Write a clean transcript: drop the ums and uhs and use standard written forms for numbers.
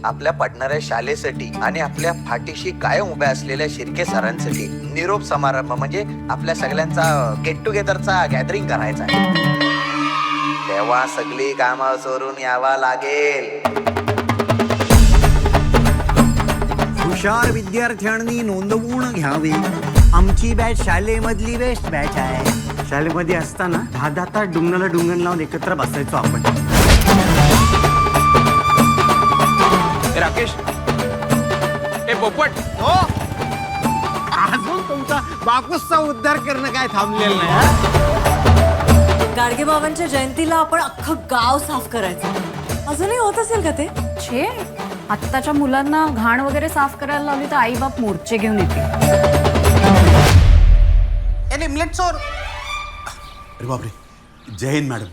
आपल्या पडणाऱ्या शाळेसाठी आणि आपल्या पाठीशी कायम उभ्या असलेल्या शिर्के सरांसाठी निरोप समारंभ म्हणजे आपल्या सगळ्यांचा गेट टुगेदरचा गॅदरिंग करायचा आहे. तेव्हा सगळी कामं सोडून यावा लागेल. हुशार विद्यार्थ्यांनी नोंदवून घ्यावी. आमची बॅच शाळेमधली बेस्ट बॅच आहे. शाळेमध्ये असताना 10 तास डुंगणाला डुंगण लावून एकत्र बसायचो आपण. राकेश, ए पोपट, हो अजून तुमचा बापूसचा उद्धार करणं काय थांबलेलं नाही. गाडगेबाबांच्या जयंतीला आपण अख्खं गाव साफ करायचं. अजूनही होत असेल का ते? छे, आत्ताच्या मुलांना घाण वगैरे साफ करायला लावली तर आई बाप मोर्चे घेऊन येते. अरे बापरे, जय हिंद मॅडम.